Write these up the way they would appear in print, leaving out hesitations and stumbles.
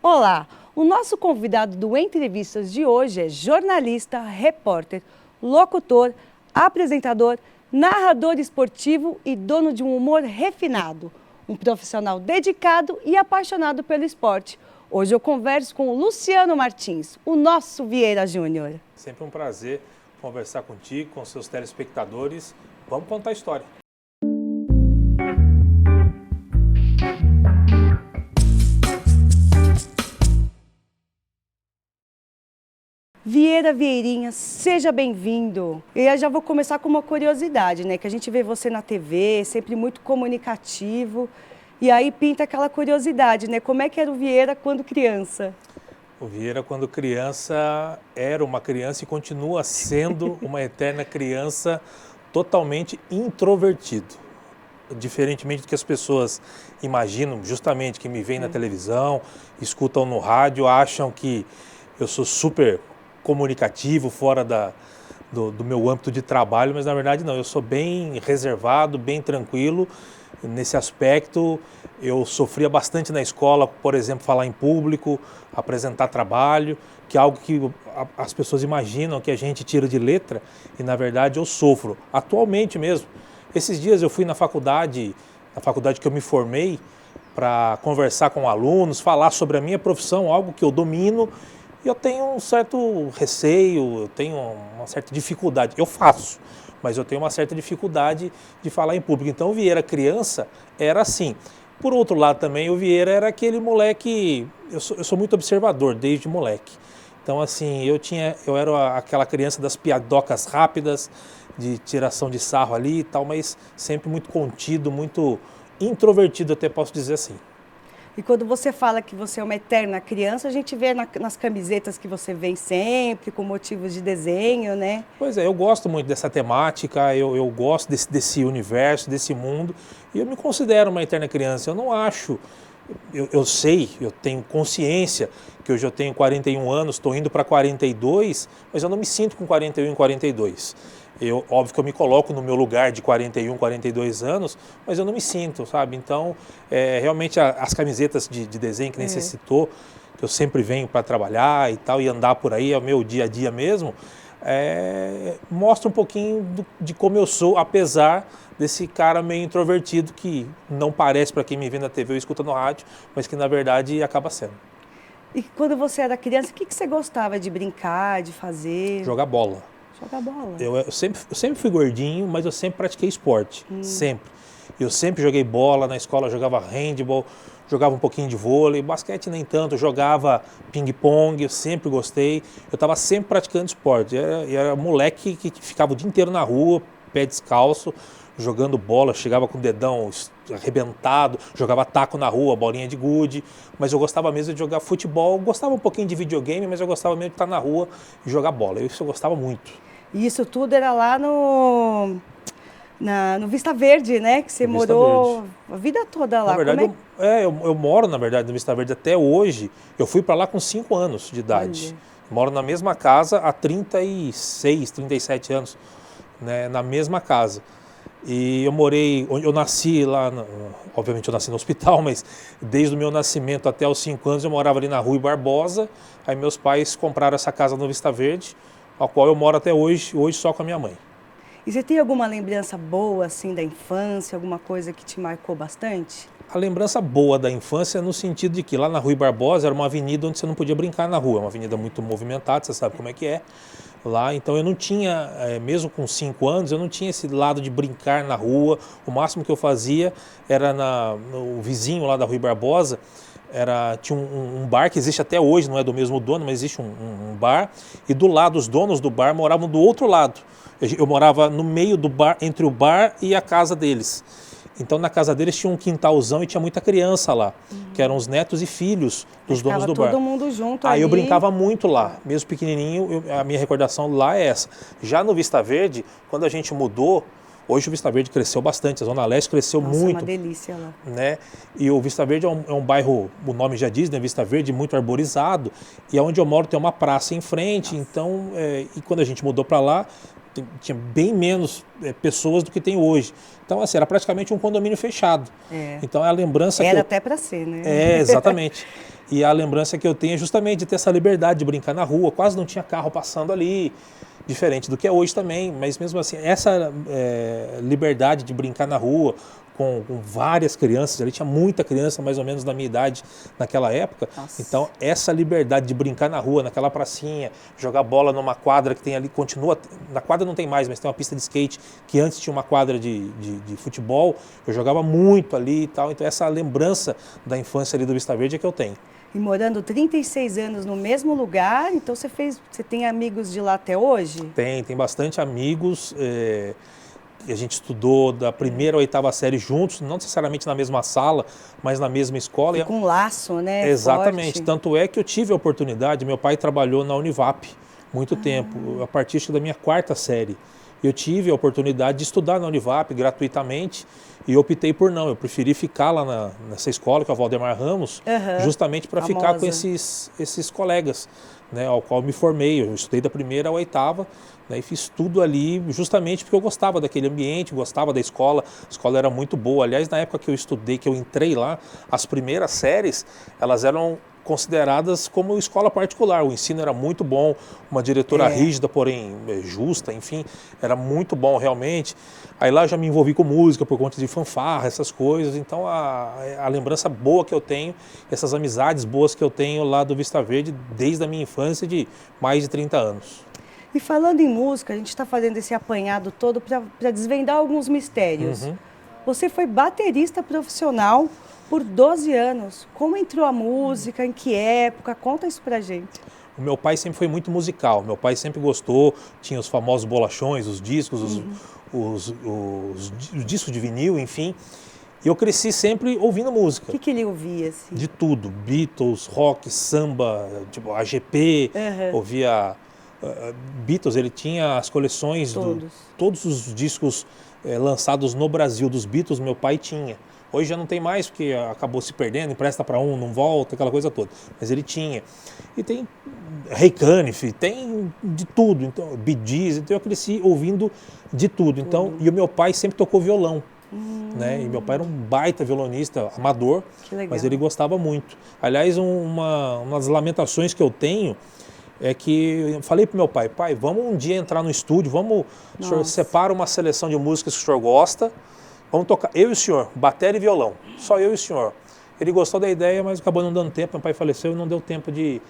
Olá, o nosso convidado do Entrevistas de hoje é jornalista, repórter, locutor, apresentador, narrador esportivo e dono de um humor refinado. Um profissional dedicado e apaixonado pelo esporte. Hoje eu converso com o Luciano Martins, o nosso Vieira Júnior. Sempre um prazer conversar contigo, com seus telespectadores. Vamos contar a história. Vieira Vieirinha, seja bem-vindo. Eu já vou começar com uma curiosidade, né? Que a gente vê você na TV, sempre muito comunicativo. E aí pinta aquela curiosidade, né? Como é que era o Vieira quando criança? O Vieira, quando criança, era uma criança e continua sendo uma eterna criança totalmente introvertido. Diferentemente do que as pessoas imaginam, justamente que me veem na televisão, escutam no rádio, acham que eu sou super comunicativo, fora do meu âmbito de trabalho, mas na verdade não, eu sou bem reservado, bem tranquilo. Nesse aspecto, eu sofria bastante na escola, por exemplo, falar em público, apresentar trabalho, que é algo que as pessoas imaginam que a gente tira de letra e na verdade eu sofro, atualmente mesmo. Esses dias eu fui na faculdade que eu me formei, para conversar com alunos, falar sobre a minha profissão, algo que eu domino. E eu tenho um certo receio, eu tenho uma certa dificuldade. Eu faço, mas eu tenho uma certa dificuldade de falar em público. Então o Vieira, criança, era assim. Por outro lado também, o Vieira era aquele moleque... Eu sou muito observador desde moleque. Então assim, eu era aquela criança das piadocas rápidas, de tiração de sarro ali e tal, mas sempre muito contido, muito introvertido, até posso dizer assim. E quando você fala que você é uma eterna criança, a gente vê nas camisetas que você vem sempre, com motivos de desenho, né? Pois é, eu gosto muito dessa temática, eu gosto desse universo, desse mundo, e eu me considero uma eterna criança. Eu não acho, eu sei, eu tenho consciência que hoje eu tenho 41 anos, estou indo para 42, mas eu não me sinto com 41 e 42. Óbvio que eu me coloco no meu lugar de 41, 42 anos, mas eu não me sinto, sabe? Então, realmente as camisetas de desenho que nem você citou, que eu sempre venho para trabalhar e tal, e andar por aí, é o meu dia a dia mesmo, mostra um pouquinho de como eu sou, apesar desse cara meio introvertido que não parece para quem me vê na TV ou escuta no rádio, mas que na verdade acaba sendo. E quando você era criança, o que você gostava de brincar, de fazer? Jogar bola. Jogar bola. Eu sempre fui gordinho, mas eu sempre pratiquei esporte, sempre. Eu sempre joguei bola na escola, jogava handball, jogava um pouquinho de vôlei, basquete nem tanto, jogava ping-pong, eu sempre gostei. Eu estava sempre praticando esporte, era moleque que ficava o dia inteiro na rua, pé descalço, jogando bola, chegava com o dedão arrebentado, jogava taco na rua, bolinha de gude, mas eu gostava mesmo de jogar futebol, gostava um pouquinho de videogame, mas eu gostava mesmo de estar na rua e jogar bola, isso eu gostava muito. E isso tudo era lá no Vista Verde, né? Que você morou a vida toda lá. Na verdade, eu moro, na verdade, no Vista Verde até hoje. Eu fui para lá com 5 anos de idade. Olha. Moro na mesma casa há 36, 37 anos, né, na mesma casa. E eu nasci lá, obviamente eu nasci no hospital, mas desde o meu nascimento até os 5 anos eu morava ali na Rui Barbosa. Aí meus pais compraram essa casa no Vista Verde, a qual eu moro até hoje só com a minha mãe. E você tem alguma lembrança boa, assim, da infância, alguma coisa que te marcou bastante? A lembrança boa da infância é no sentido de que lá na Rui Barbosa era uma avenida onde você não podia brincar na rua, uma avenida muito movimentada, você sabe como é que é lá, então eu não tinha, mesmo com 5 anos, eu não tinha esse lado de brincar na rua, o máximo que eu fazia era no vizinho lá da Rui Barbosa, tinha um bar que existe até hoje, não é do mesmo dono, mas existe um bar, e do lado, os donos do bar moravam do outro lado. Eu morava no meio do bar, entre o bar e a casa deles. Então na casa deles tinha um quintalzão e tinha muita criança lá, que eram os netos e filhos dos donos do bar. Todo mundo junto Aí ali. eu brincava muito lá, mesmo pequenininho, a minha recordação lá é essa. Já no Vista Verde, quando a gente mudou, hoje o Vista Verde cresceu bastante, a Zona Leste cresceu muito. É uma delícia lá. Né? E o Vista Verde é um bairro, o nome já diz, né? Vista Verde, muito arborizado. E onde eu moro tem uma praça em frente, então, e quando a gente mudou para lá, tinha bem menos pessoas do que tem hoje. Então, assim, era praticamente um condomínio fechado. Então, é a lembrança Era até para ser, né? Exatamente. E a lembrança que eu tenho é justamente de ter essa liberdade de brincar na rua. Quase não tinha carro passando ali, diferente do que é hoje também. Mas mesmo assim, essa liberdade de brincar na rua com várias crianças, ali tinha muita criança mais ou menos da minha idade naquela época. Nossa. Então, essa liberdade de brincar na rua, naquela pracinha, jogar bola numa quadra que tem ali, continua, na quadra não tem mais, mas tem uma pista de skate que antes tinha uma quadra de futebol, eu jogava muito ali e tal. Então, essa lembrança da infância ali do Vista Verde é que eu tenho. E morando 36 anos no mesmo lugar, então você tem amigos de lá até hoje? Tem bastante amigos. A gente estudou da primeira à oitava série juntos, não necessariamente na mesma sala, mas na mesma escola. Com um laço, né? Exatamente. Forte. Tanto é que eu tive a oportunidade, meu pai trabalhou na Univap muito tempo, a partir da minha quarta série. Eu tive a oportunidade de estudar na Univap gratuitamente e eu optei por não. Eu preferi ficar lá nessa escola, que é o Valdemar Ramos, justamente para ficar com esses colegas, né, ao qual me formei. Eu estudei da primeira à oitava, né, e fiz tudo ali justamente porque eu gostava daquele ambiente, gostava da escola. A escola era muito boa. Aliás, na época que eu estudei, que eu entrei lá, as primeiras séries, elas eram consideradas como escola particular. O ensino era muito bom, uma diretora rígida, porém justa, enfim, era muito bom realmente. Aí lá eu já me envolvi com música por conta de fanfarra, essas coisas. Então a lembrança boa que eu tenho, essas amizades boas que eu tenho lá do Vista Verde desde a minha infância de mais de 30 anos. E falando em música, a gente está fazendo esse apanhado todo para desvendar alguns mistérios. Você foi baterista profissional por 12 anos. Como entrou a música? Em que época? Conta isso pra gente. O meu pai sempre foi muito musical. Meu pai sempre gostou, tinha os famosos bolachões, os discos, os discos de vinil, enfim. E eu cresci sempre ouvindo música. O que ele ouvia, assim? De tudo. Beatles, rock, samba, tipo AGP, ouvia Beatles. Ele tinha as coleções, todos os discos lançados no Brasil dos Beatles, meu pai tinha. Hoje já não tem mais, porque acabou se perdendo, empresta para um, não volta, aquela coisa toda. Mas ele tinha. E tem Ray Conniff, tem de tudo. Então, Bee Gees, então eu cresci ouvindo de tudo. Então, e o meu pai sempre tocou violão. Né? E meu pai era um baita violonista, amador, mas ele gostava muito. Aliás, uma das lamentações que eu tenho é que eu falei pro meu pai, vamos um dia entrar no estúdio, o senhor separa uma seleção de músicas que o senhor gosta, vamos tocar, eu e o senhor, bateria e violão, só eu e o senhor. Ele gostou da ideia, mas acabou não dando tempo, meu pai faleceu e não deu tempo de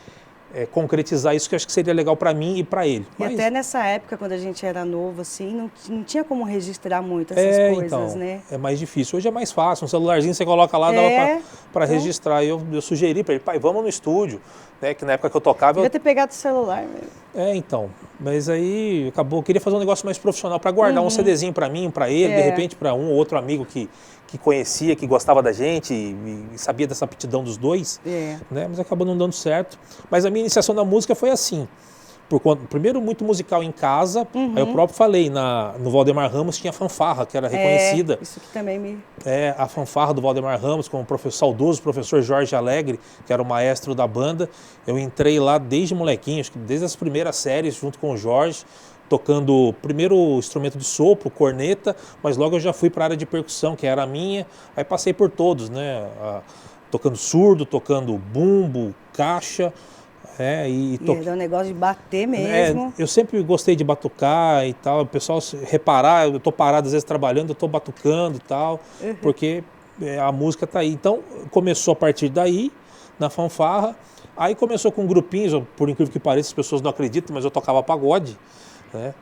concretizar isso, que eu acho que seria legal para mim e para ele. E até nessa época, quando a gente era novo, assim, não tinha como registrar muito essas coisas, então, né? É mais difícil. Hoje é mais fácil, um celularzinho você coloca lá, dava para registrar. E eu sugeri para ele, pai, vamos no estúdio, né? Que na época que eu tocava... Devia ter pegado o celular mesmo. Então, mas aí acabou, eu queria fazer um negócio mais profissional, para guardar um CDzinho para mim, para ele, de repente para um ou outro amigo que conhecia, que gostava da gente e sabia dessa aptidão dos dois, né? Mas acabou não dando certo. Mas a minha iniciação na música foi assim, primeiro muito musical em casa, aí eu próprio falei, no Valdemar Ramos tinha fanfarra, que era reconhecida. Isso que também me... A fanfarra do Valdemar Ramos, com o saudoso professor Jorge Alegre, que era o maestro da banda. Eu entrei lá desde molequinho, acho que desde as primeiras séries, junto com o Jorge, tocando primeiro o instrumento de sopro, corneta, mas logo eu já fui para a área de percussão, que era a minha, aí passei por todos, né? Tocando surdo, tocando bumbo, caixa, E era um negócio de bater mesmo. Eu sempre gostei de batucar e tal, o pessoal reparar, eu estou parado às vezes trabalhando, eu estou batucando e tal, porque a música está aí. Então começou a partir daí, na fanfarra, aí começou com grupinhos, por incrível que pareça, as pessoas não acreditam, mas eu tocava pagode, né?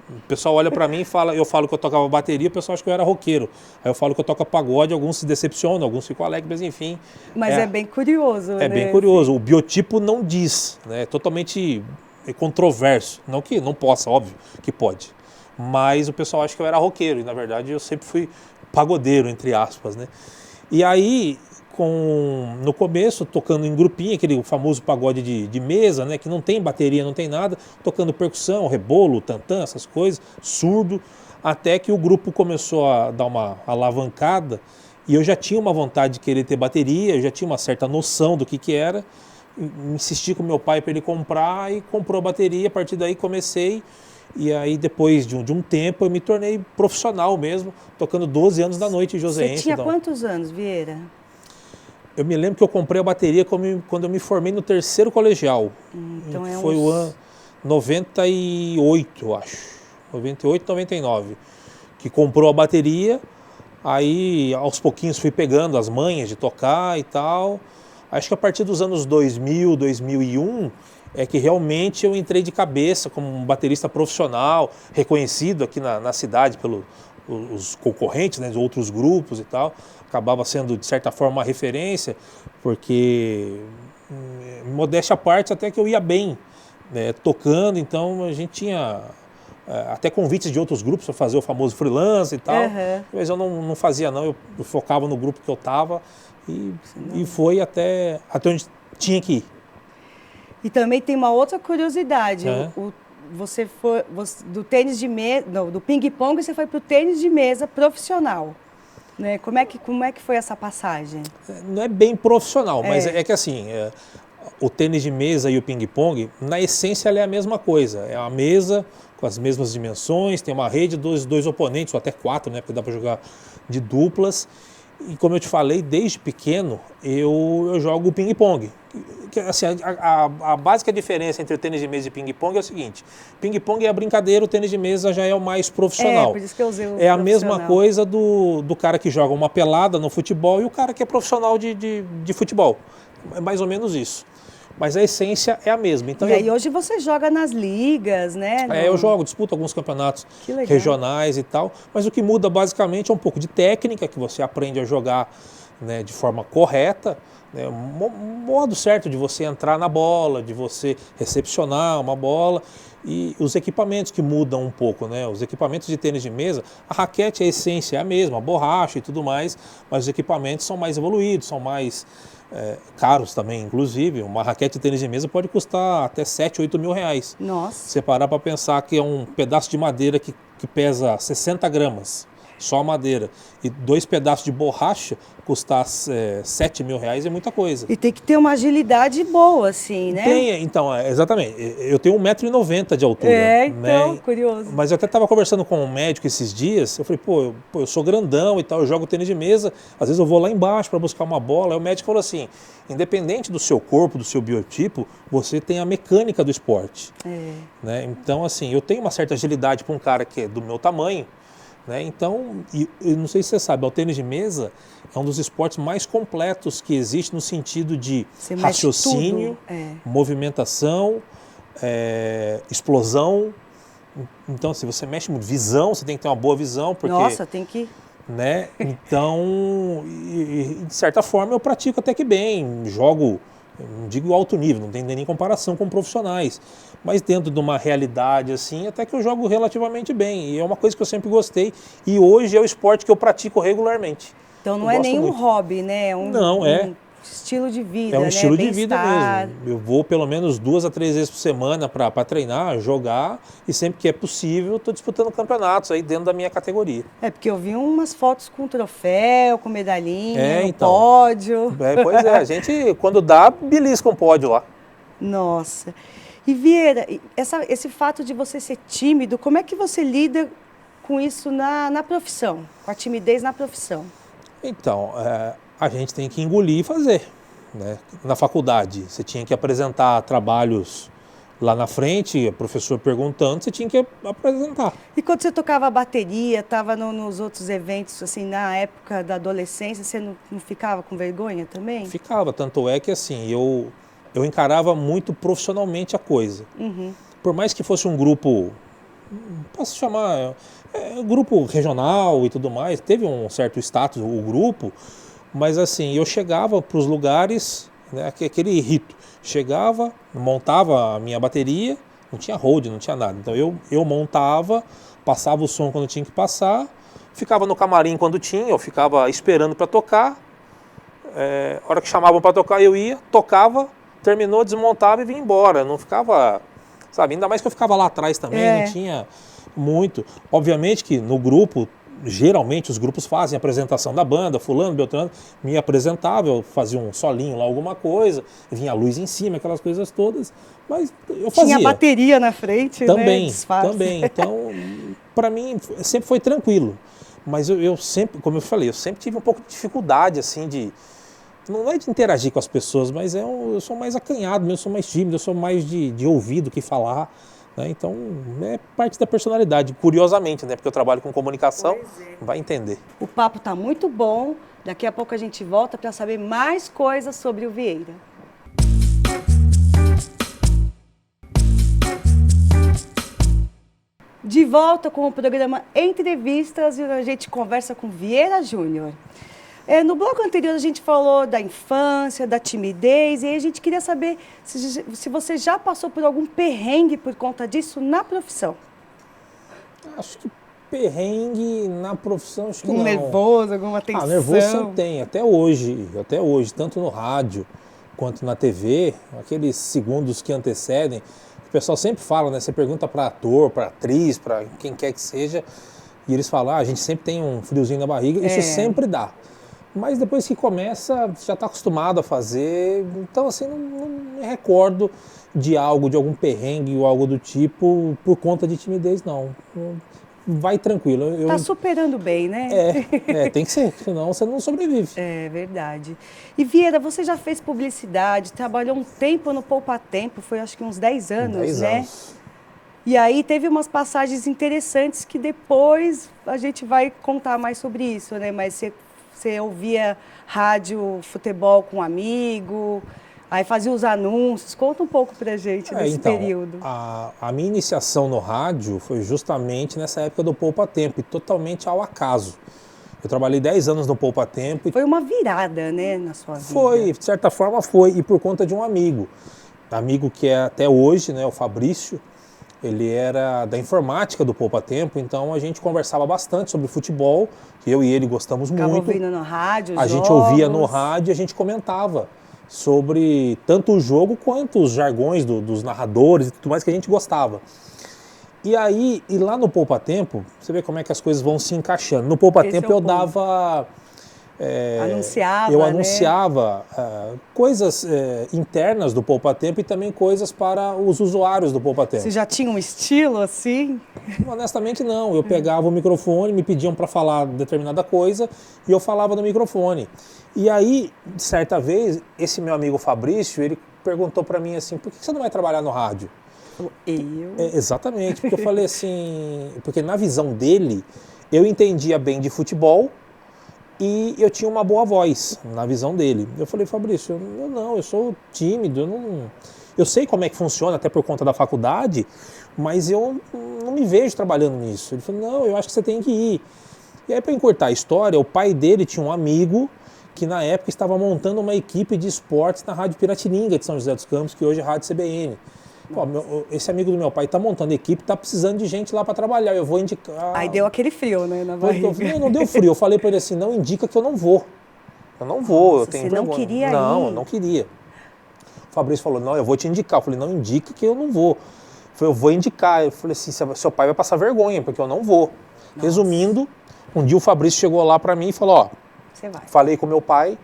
O pessoal olha pra mim e fala, eu falo que eu tocava bateria, o pessoal acha que eu era roqueiro. Aí eu falo que eu toco pagode, alguns se decepcionam, alguns ficam alegres, mas enfim. Mas é bem curioso, né? É bem curioso. O biotipo não diz, né? É totalmente controverso. Não que não possa, óbvio que pode. Mas o pessoal acha que eu era roqueiro, e na verdade eu sempre fui pagodeiro, entre aspas, né? E aí, no começo, tocando em grupinho, aquele famoso pagode de mesa, né, que não tem bateria, não tem nada, tocando percussão, rebolo, tantã, essas coisas, surdo, até que o grupo começou a dar uma alavancada e eu já tinha uma vontade de querer ter bateria, eu já tinha uma certa noção do que era, insisti com meu pai para ele comprar e comprou a bateria, a partir daí comecei E aí, depois de um tempo, eu me tornei profissional mesmo, tocando 12 anos da noite em Joseense. Você tinha quantos anos, Vieira? Eu me lembro que eu comprei a bateria quando eu me formei no terceiro colegial. Então Foi o ano 98, eu acho. 98, 99. Que comprou a bateria, aí aos pouquinhos fui pegando as manhas de tocar e tal. Acho que a partir dos anos 2000, 2001, é que realmente eu entrei de cabeça como um baterista profissional, reconhecido aqui na cidade pelos concorrentes, né, de outros grupos e tal. Acabava sendo, de certa forma, uma referência, porque, modéstia à parte, até que eu ia bem, né, tocando, então a gente tinha até convites de outros grupos para fazer o famoso freelance e tal, mas eu não fazia não, eu focava no grupo que eu estava e foi até onde tinha que ir. E também tem uma outra curiosidade, você foi do tênis de mesa, do ping-pong, você foi para o tênis de mesa profissional. Né? Como é que foi essa passagem? Não é bem profissional, mas é que assim, o tênis de mesa e o ping-pong, na essência, ela é a mesma coisa. É uma mesa com as mesmas dimensões, tem uma rede, dois oponentes, ou até 4, né? Porque dá para jogar de duplas. E como eu te falei, desde pequeno, eu jogo ping-pong. Assim, a básica diferença entre o tênis de mesa e ping-pong é o seguinte: ping-pong é a brincadeira, o tênis de mesa já é o mais profissional. Por isso que eu usei o É a mesma coisa do cara que joga uma pelada no futebol e o cara que é profissional de futebol. É mais ou menos isso. Mas a essência é a mesma. Então, e aí hoje você joga nas ligas, né? Eu jogo, disputo alguns campeonatos regionais e tal, mas o que muda basicamente é um pouco de técnica, que você aprende a jogar, né, de forma correta, né, modo certo de você entrar na bola, de você recepcionar uma bola, e os equipamentos que mudam um pouco, né? Os equipamentos de tênis de mesa, a raquete, a essência é a mesma, a borracha e tudo mais, mas os equipamentos são mais evoluídos, são mais caros também, inclusive. Uma raquete de tênis de mesa pode custar até 7, 8 mil reais. Nossa. Você parar para pensar que é um pedaço de madeira que pesa 60 gramas, só a madeira, e 2 pedaços de borracha custar 7 mil reais é muita coisa. E tem que ter uma agilidade boa, assim, né? Tem, então, exatamente. Eu tenho 1,90 m de altura. Então, né? Curioso. Mas eu até estava conversando com um médico esses dias, eu falei, eu sou grandão e tal, eu jogo tênis de mesa, às vezes eu vou lá embaixo para buscar uma bola, aí o médico falou assim, independente do seu corpo, do seu biotipo, você tem a mecânica do esporte. Né? Então, assim, eu tenho uma certa agilidade para um cara que é do meu tamanho, né? Então, eu não sei se você sabe, o tênis de mesa é um dos esportes mais completos que existe no sentido de raciocínio, movimentação, explosão. Então, se você mexe muito, visão, você tem que ter uma boa visão. Porque, nossa, tem que... Né? Então, de certa forma, eu pratico até que bem, jogo, não digo alto nível, não tem nem comparação com profissionais, mas dentro de uma realidade assim, até que eu jogo relativamente bem, e é uma coisa que eu sempre gostei, e hoje é o esporte que eu pratico regularmente. Então não é nenhum hobby, né? Não, um estilo de vida, é um né? estilo de vida mesmo. Eu vou pelo menos 2 a 3 vezes por semana para treinar, jogar, e sempre que é possível estou disputando campeonatos aí dentro da minha categoria. Porque eu vi umas fotos com troféu, com medalhinha, então, pódio. Pois é, a gente quando dá, belisca um pódio lá. Nossa. E Vieira, esse fato de você ser tímido, como é que você lida com isso na profissão, com a timidez na profissão? Então, a gente tem que engolir e fazer. Né? Na faculdade, você tinha que apresentar trabalhos lá na frente, o professor perguntando, você tinha que apresentar. E quando você tocava bateria, estava nos outros eventos, assim, na época da adolescência, você não ficava com vergonha também? Ficava, tanto é que assim, eu encarava muito profissionalmente a coisa. Por mais que fosse um grupo, posso chamar, grupo regional e tudo mais, teve um certo status o grupo, mas assim, eu chegava para os lugares, né, aquele rito, chegava, montava a minha bateria, não tinha hold, não tinha nada, então eu montava, passava o som quando tinha que passar, ficava no camarim quando tinha, eu ficava esperando para tocar, a hora que chamavam para tocar eu ia, tocava, terminou, desmontava e vinha embora, não ficava, sabe, ainda mais que eu ficava lá atrás também, não tinha muito. Obviamente que no grupo geralmente os grupos fazem a apresentação da banda, fulano, beltrano, me apresentava, eu fazia um solinho lá, alguma coisa, vinha a luz em cima, aquelas coisas todas, mas eu fazia. Tinha bateria na frente, também, né? Disfarce. Também, então, para mim, sempre foi tranquilo, mas eu sempre, como eu falei, eu sempre tive um pouco de dificuldade, assim, não é de interagir com as pessoas, mas eu sou mais acanhado, eu sou mais tímido, eu sou mais de ouvir do que falar, né? Então, é parte da personalidade, curiosamente, né? Porque eu trabalho com comunicação, vai entender. O papo está muito bom, daqui a pouco a gente volta para saber mais coisas sobre o Vieira. De volta com o programa Entrevistas e a gente conversa com Vieira Júnior. No bloco anterior a gente falou da infância, da timidez, e aí a gente queria saber se você já passou por algum perrengue por conta disso na profissão. Acho que perrengue na profissão, acho que não. Nervoso, alguma tensão? Nervoso sempre tem, até hoje, tanto no rádio quanto na TV, aqueles segundos que antecedem, o pessoal sempre fala, né? Você pergunta para ator, para atriz, para quem quer que seja, e eles falam, a gente sempre tem um friozinho na barriga, isso sempre dá. Mas depois que começa, já está acostumado a fazer, então assim, não me recordo de algum perrengue ou algo do tipo por conta de timidez, não. Vai tranquilo. Está superando bem, né? Tem que ser, senão você não sobrevive. É verdade. E Vieira, você já fez publicidade, trabalhou um tempo no Poupa Tempo, foi acho que uns 10 anos, 10 né? anos. E aí teve umas passagens interessantes que depois a gente vai contar mais sobre isso, né? Mas você ouvia rádio, futebol com um amigo, aí fazia os anúncios. Conta um pouco pra gente desse período. A minha iniciação no rádio foi justamente nessa época do Poupa Tempo, e totalmente ao acaso. Eu trabalhei 10 anos no Poupa Tempo. Foi uma virada, né, na sua vida? Foi, de certa forma foi, e por conta de um amigo. Amigo que é até hoje, né, o Fabrício. Ele era da informática do Poupa Tempo, então a gente conversava bastante sobre futebol, eu e ele gostamos muito. Ficava ouvindo no rádio, a gente ouvia no rádio e a gente comentava sobre tanto o jogo quanto os jargões dos narradores e tudo mais que a gente gostava. E aí, lá no Poupa Tempo, você vê como é que as coisas vão se encaixando. No Poupa Tempo eu dava... Eu anunciava coisas internas do Poupa Tempo e também coisas para os usuários do Poupa Tempo. Você já tinha um estilo assim? Honestamente não, eu pegava o microfone, me pediam para falar determinada coisa e eu falava no microfone. E aí, certa vez, esse meu amigo Fabrício, ele perguntou para mim assim, por que você não vai trabalhar no rádio? Exatamente, porque eu falei assim, porque na visão dele, eu entendia bem de futebol, e eu tinha uma boa voz, na visão dele. Eu falei, Fabrício, eu sou tímido, eu sei como é que funciona, até por conta da faculdade, mas eu não me vejo trabalhando nisso. Ele falou, não, eu acho que você tem que ir. E aí, para encurtar a história, o pai dele tinha um amigo que na época estava montando uma equipe de esportes na Rádio Piratininga de São José dos Campos, que hoje é Rádio CBN. Pô, esse amigo do meu pai está montando equipe, está precisando de gente lá para trabalhar, eu vou indicar... Aí deu aquele frio, né, na barriga. Não deu frio, eu falei para ele assim, não indica que eu não vou. Eu não vou, Nossa, eu tenho você vergonha. Não queria não, ir? Eu não queria. O Fabrício falou, não, eu vou te indicar. Eu falei, não indica que eu não vou. Eu falei, eu vou indicar. Eu falei assim, seu pai vai passar vergonha, porque eu não vou. Nossa. Resumindo, um dia o Fabrício chegou lá para mim e falou, você vai. Falei com meu pai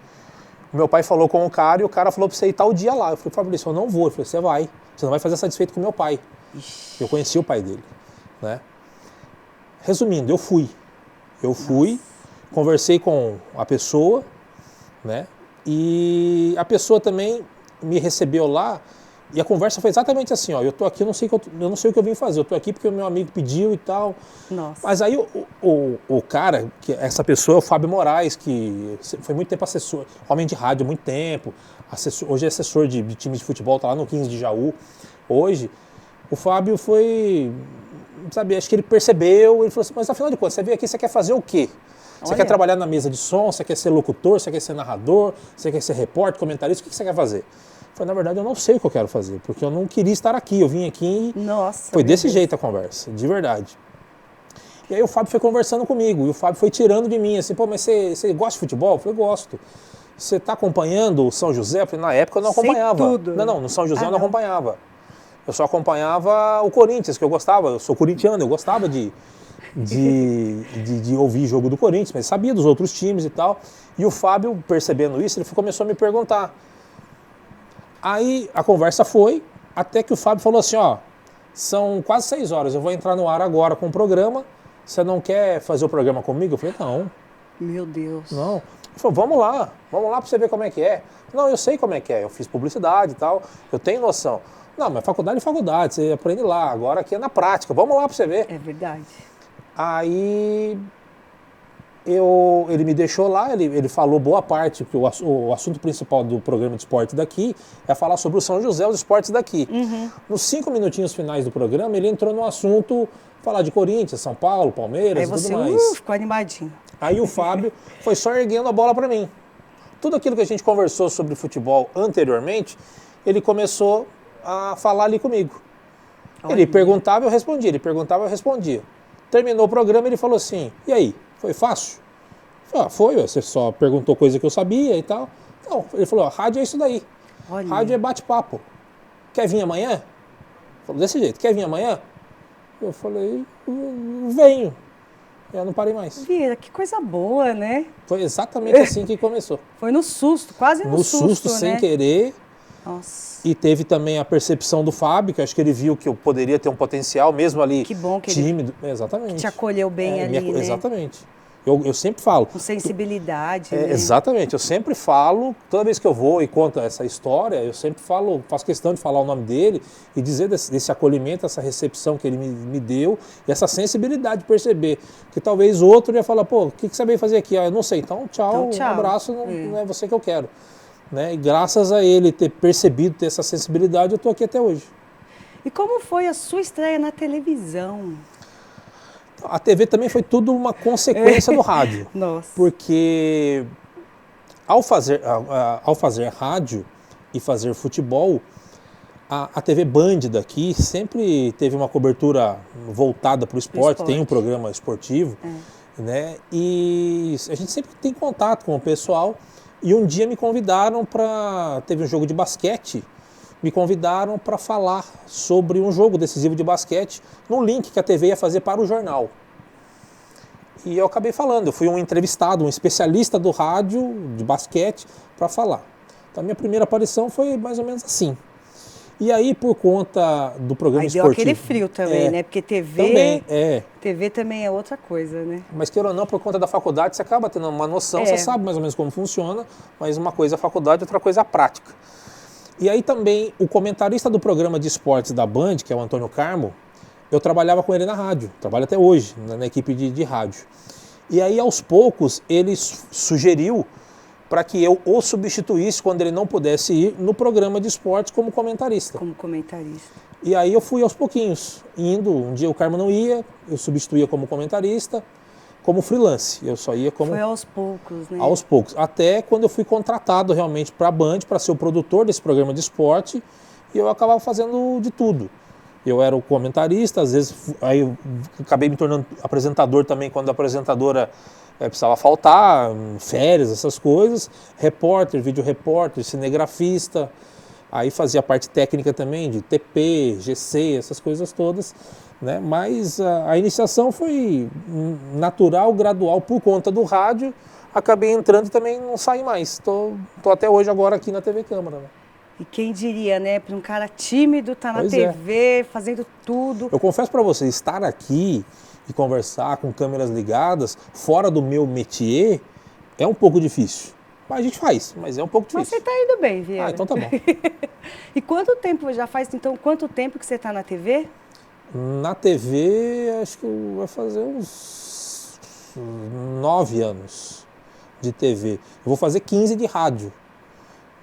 falou com o cara e o cara falou para você ir tal dia lá. Eu falei, Fabrício, eu não vou. Ele falou, você vai. Você não vai fazer satisfeito com o meu pai. Ixi. Eu conheci o pai dele, né? Resumindo, eu fui. Conversei com a pessoa, né? E a pessoa também me recebeu lá e a conversa foi exatamente assim, eu tô aqui, eu não sei o que eu vim fazer, eu tô aqui porque o meu amigo pediu e tal. Nossa. Mas aí o cara, essa pessoa é o Fábio Moraes, que foi muito tempo assessor, homem de rádio, muito tempo, hoje é assessor de time de futebol, tá lá no 15 de Jaú. Hoje, o Fábio foi, acho que ele percebeu, ele falou assim, mas afinal de contas, você veio aqui, você quer fazer o quê? Você quer trabalhar na mesa de som, você quer ser locutor, você quer ser narrador, você quer ser repórter, comentarista, o que você quer fazer? Eu falei, na verdade, eu não sei o que eu quero fazer, porque eu não queria estar aqui, eu vim aqui e foi desse jeito a conversa, de verdade. E aí o Fábio foi conversando comigo, e o Fábio foi tirando de mim, assim, mas você gosta de futebol? Eu falei, gosto. Você está acompanhando o São José? Eu falei, na época eu não acompanhava. Tudo. Não, no São José eu não acompanhava. Eu só acompanhava o Corinthians, que eu gostava, eu sou corintiano, eu gostava de de ouvir jogo do Corinthians, mas sabia dos outros times e tal. E o Fábio, percebendo isso, ele começou a me perguntar. Aí a conversa foi, até que o Fábio falou assim, ó, são quase 6 horas, eu vou entrar no ar agora com o programa, você não quer fazer o programa comigo? Eu falei, não. Meu Deus. Não. Ele falou, vamos lá pra você ver como é que é. Não, eu sei como é que é, eu fiz publicidade e tal, eu tenho noção. Não, mas faculdade é faculdade, você aprende lá, agora aqui é na prática, vamos lá pra você ver. É verdade. Aí ele me deixou lá, ele falou boa parte, porque o assunto principal do programa de esporte daqui é falar sobre o São José, os esportes daqui. Nos 5 minutinhos finais do programa, ele entrou no assunto, falar de Corinthians, São Paulo, Palmeiras Aí e você tudo mais. ficou animadinho. Aí o Fábio foi só erguendo a bola para mim. Tudo aquilo que a gente conversou sobre futebol anteriormente, ele começou a falar ali comigo. Olha. Ele perguntava, eu respondia, ele perguntava, eu respondia. Terminou o programa, ele falou assim, e aí, foi fácil? Eu falei, foi, você só perguntou coisa que eu sabia e tal. Não, ele falou, rádio é isso daí. Olha. Rádio é bate-papo. Quer vir amanhã? Falou desse jeito, quer vir amanhã? Eu falei, venho. Eu não parei mais. Vira, que coisa boa, né? Foi exatamente assim que começou. Foi no susto, quase no susto, né? Sem querer. Nossa. E teve também a percepção do Fábio, que acho que ele viu que eu poderia ter um potencial, mesmo ali Que bom que tímido. ele Exatamente. te acolheu bem ali, né? Exatamente. Eu sempre falo. Com sensibilidade, né? Exatamente. Eu sempre falo, toda vez que eu vou e conto essa história, eu sempre falo, faço questão de falar o nome dele e dizer desse acolhimento, essa recepção que ele me deu e essa sensibilidade de perceber. Que talvez outro ia falar, pô, o que você veio fazer aqui? Ah, eu não sei. Então, tchau. Um abraço, não é você que eu quero. Né? E graças a ele ter percebido, ter essa sensibilidade, eu estou aqui até hoje. E como foi a sua estreia na televisão? A TV também foi tudo uma consequência do rádio. Nossa. Porque ao fazer rádio e fazer futebol, a TV Band daqui sempre teve uma cobertura voltada para o esporte, tem um programa esportivo, né? E a gente sempre tem contato com o pessoal. E um dia me convidaram teve um jogo de basquete, me convidaram para falar sobre um jogo decisivo de basquete num link que a TV ia fazer para o jornal. E eu acabei falando, eu fui um entrevistado, um especialista do rádio, de basquete, para falar. Então a minha primeira aparição foi mais ou menos assim. E aí, por conta do programa esportivo... Aí deu aquele frio também, né? Porque TV também é outra coisa, né? Mas queira ou não, por conta da faculdade, você acaba tendo uma noção, você sabe mais ou menos como funciona, mas uma coisa é a faculdade, outra coisa é a prática. E aí também, o comentarista do programa de esportes da Band, que é o Antônio Carmo, eu trabalhava com ele na rádio, trabalho até hoje, na equipe de rádio. E aí, aos poucos, ele sugeriu para que eu o substituísse quando ele não pudesse ir no programa de esportes como comentarista. Como comentarista. E aí eu fui aos pouquinhos, indo. Um dia o Carmo não ia, eu substituía como comentarista, como freelance. Eu só ia como... Foi aos poucos, né? Aos poucos. Até quando eu fui contratado realmente para a Band, para ser o produtor desse programa de esporte, e eu acabava fazendo de tudo. Eu era o comentarista, às vezes aí eu acabei me tornando apresentador também, quando a apresentadora precisava faltar, férias, essas coisas. Repórter, vídeo repórter, cinegrafista. Aí fazia a parte técnica também, de TP, GC, essas coisas todas. Né? Mas a iniciação foi natural, gradual, por conta do rádio. Acabei entrando e também não saí mais. Tô até hoje agora aqui na TV Câmara. Né? E quem diria, né? Para um cara tímido, tá na TV, fazendo tudo. Eu confesso para você, estar aqui e conversar com câmeras ligadas, fora do meu métier, é um pouco difícil. Mas a gente faz, mas é um pouco difícil. Mas você está indo bem, Vieira. Ah, então tá bom. E quanto tempo quanto tempo que você está na TV? Na TV, acho que vai fazer uns 9 anos de TV. Eu vou fazer 15 de rádio.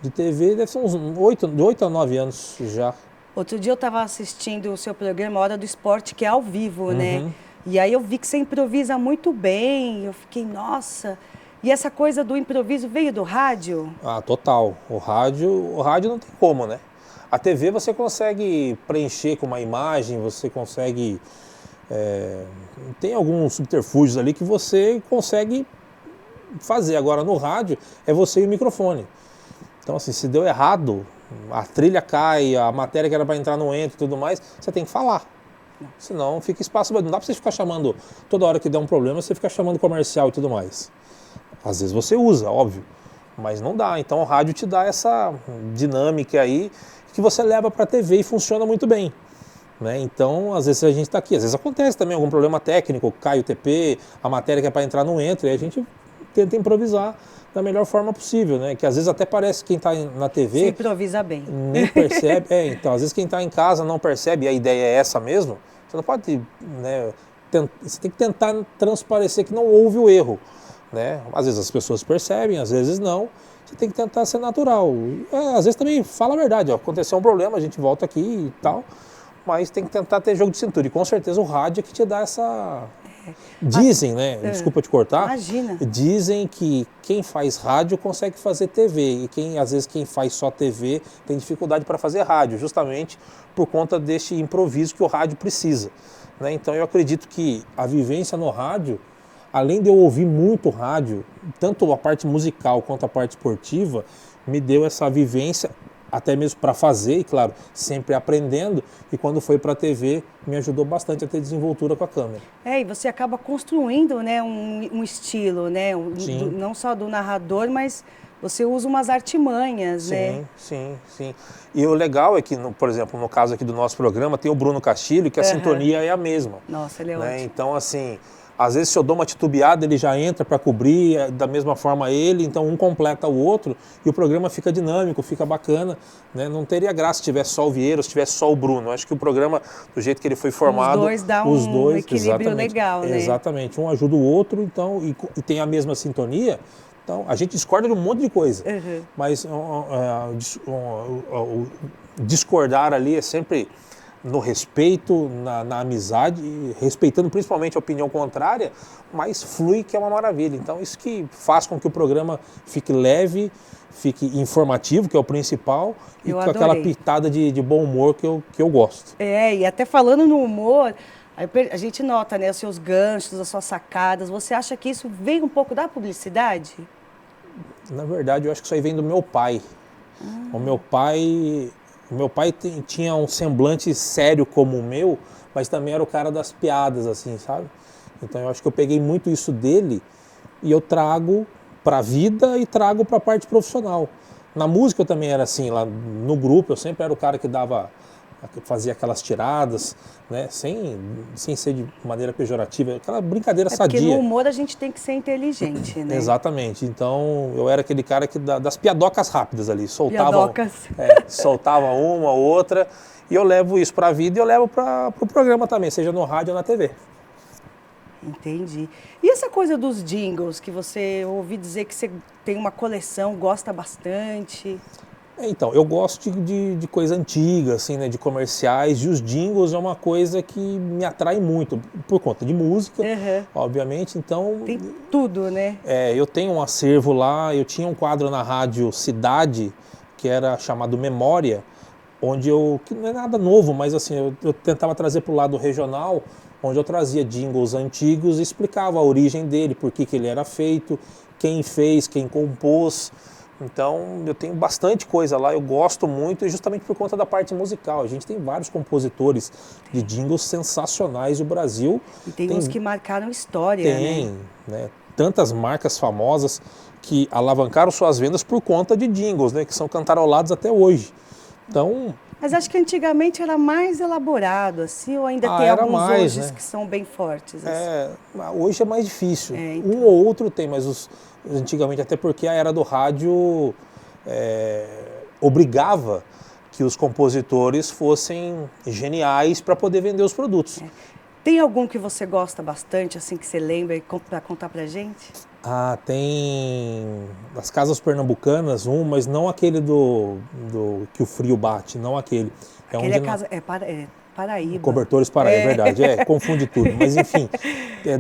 De TV deve ser uns 8 a 9 anos já. Outro dia eu estava assistindo o seu programa Hora do Esporte, que é ao vivo, né? E aí eu vi que você improvisa muito bem, eu fiquei, nossa... E essa coisa do improviso veio do rádio? Ah, total. O rádio não tem como, né? A TV você consegue preencher com uma imagem, você consegue... tem alguns subterfúgios ali que você consegue fazer. Agora, no rádio, é você e o microfone. Então, assim, se deu errado, a trilha cai, a matéria que era para entrar não entra e tudo mais, você tem que falar. Senão fica espaço, não dá para você ficar chamando, toda hora que der um problema, você fica chamando comercial e tudo mais. Às vezes você usa, óbvio, mas não dá. Então o rádio te dá essa dinâmica aí que você leva para a TV e funciona muito bem. Né? Então, às vezes a gente está aqui, às vezes acontece também algum problema técnico, cai o TP, a matéria que é para entrar não entra, e a gente tenta improvisar da melhor forma possível, né? Que às vezes até parece que quem está na TV... Se improvisa bem. Nem percebe. Então, às vezes quem está em casa não percebe, e a ideia é essa mesmo, você não pode... Né, você tem que tentar transparecer que não houve o erro. Né? Às vezes as pessoas percebem, às vezes não. Você tem que tentar ser natural. Às vezes também fala a verdade, ó, aconteceu um problema, a gente volta aqui e tal, mas tem que tentar ter jogo de cintura. E com certeza o rádio é que te dá essa... Dizem, né? Desculpa te cortar. Imagina. Dizem que quem faz rádio consegue fazer TV e às vezes quem faz só TV tem dificuldade para fazer rádio, justamente por conta deste improviso que o rádio precisa. Né? Então eu acredito que a vivência no rádio, além de eu ouvir muito rádio, tanto a parte musical quanto a parte esportiva, me deu essa vivência até mesmo para fazer, e claro, sempre aprendendo, e quando foi para a TV me ajudou bastante a ter desenvoltura com a câmera. E você acaba construindo, né, um estilo, né, não só do narrador, mas você usa umas artimanhas, né? Sim. E o legal é que, por exemplo, no caso aqui do nosso programa, tem o Bruno Castilho, que a sintonia é a mesma. Nossa, ele é né? ótimo. Então, assim... Às vezes, se eu dou uma titubeada, ele já entra para cobrir, da mesma forma ele, então um completa o outro e o programa fica dinâmico, fica bacana. Né? Não teria graça se tivesse só o Vieira, se tivesse só o Bruno. Eu acho que o programa, do jeito que ele foi formado... Os dois dão um equilíbrio legal, né? Exatamente, um ajuda o outro então, e tem a mesma sintonia. Então, a gente discorda de um monte de coisa, mas discordar ali é sempre... no respeito, na amizade, respeitando principalmente a opinião contrária, mas flui, que é uma maravilha. Então isso que faz com que o programa fique leve, fique informativo, que é o principal, e com aquela pitada de bom humor que eu gosto. E até falando no humor, a gente nota, né, os seus ganchos, as suas sacadas. Você acha que isso vem um pouco da publicidade? Na verdade, eu acho que isso aí vem do meu pai. O meu pai tinha um semblante sério como o meu, mas também era o cara das piadas, assim, sabe? Então eu acho que eu peguei muito isso dele e eu trago para a vida e trago para a parte profissional. Na música eu também era assim, lá no grupo eu sempre era o cara que fazia aquelas tiradas, né? Sem ser de maneira pejorativa, aquela brincadeira sadia. Porque no humor a gente tem que ser inteligente, né? Exatamente. Então eu era aquele cara das piadocas rápidas ali, soltava uma ou outra, e eu levo isso para a vida e eu levo para o programa também, seja no rádio ou na TV. Entendi. E essa coisa dos jingles, que você ouvi dizer que você tem uma coleção, gosta bastante? Então, eu gosto de coisa antiga, assim, né, de comerciais, e os jingles é uma coisa que me atrai muito, por conta de música, obviamente, então... Tem tudo, né? Eu tenho um acervo lá, eu tinha um quadro na rádio Cidade, que era chamado Memória, onde que não é nada novo, mas assim, eu tentava trazer para o lado regional, onde eu trazia jingles antigos e explicava a origem dele, por que ele era feito, quem fez, quem compôs. Então, eu tenho bastante coisa lá, eu gosto muito, e justamente por conta da parte musical. A gente tem vários compositores de jingles sensacionais do Brasil. E tem uns que marcaram história, né? Tantas marcas famosas que alavancaram suas vendas por conta de jingles, né? Que são cantarolados até hoje. Então... Mas acho que antigamente era mais elaborado, assim, ou ainda tem alguns hoje, né, que são bem fortes? Assim? Hoje é mais difícil. Então. Um ou outro tem, mas antigamente, até porque a era do rádio obrigava que os compositores fossem geniais para poder vender os produtos. Tem algum que você gosta bastante, assim, que você lembra para contar pra gente? Tem das Casas Pernambucanas, mas não aquele do que o frio bate, não aquele. Paraíba. Cobertores Paraíba, é verdade, confunde tudo. Mas enfim,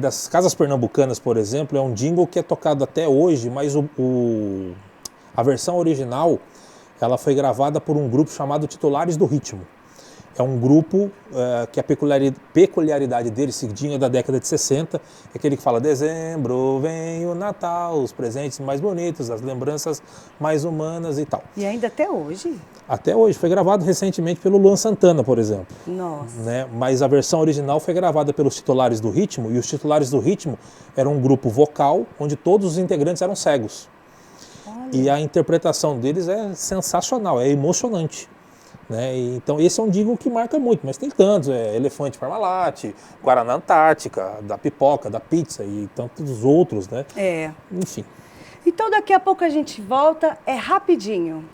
das Casas Pernambucanas, por exemplo, é um jingle que é tocado até hoje, mas a versão original, ela foi gravada por um grupo chamado Titulares do Ritmo. É um grupo que a peculiaridade dele, seguidinho da década de 60, é aquele que fala: dezembro vem o Natal, os presentes mais bonitos, as lembranças mais humanas e tal. E ainda até hoje? Até hoje. Foi gravado recentemente pelo Luan Santana, por exemplo. Nossa. Né? Mas a versão original foi gravada pelos Titulares do Ritmo, e os Titulares do Ritmo eram um grupo vocal onde todos os integrantes eram cegos. Olha. E a interpretação deles é sensacional, é emocionante. Né? Então esse é um jingle que marca muito, mas tem tantos, Elefante Parmalat, Guaraná Antártica, da pipoca, da pizza e tantos outros, né? Enfim. Então daqui a pouco a gente volta, é rapidinho.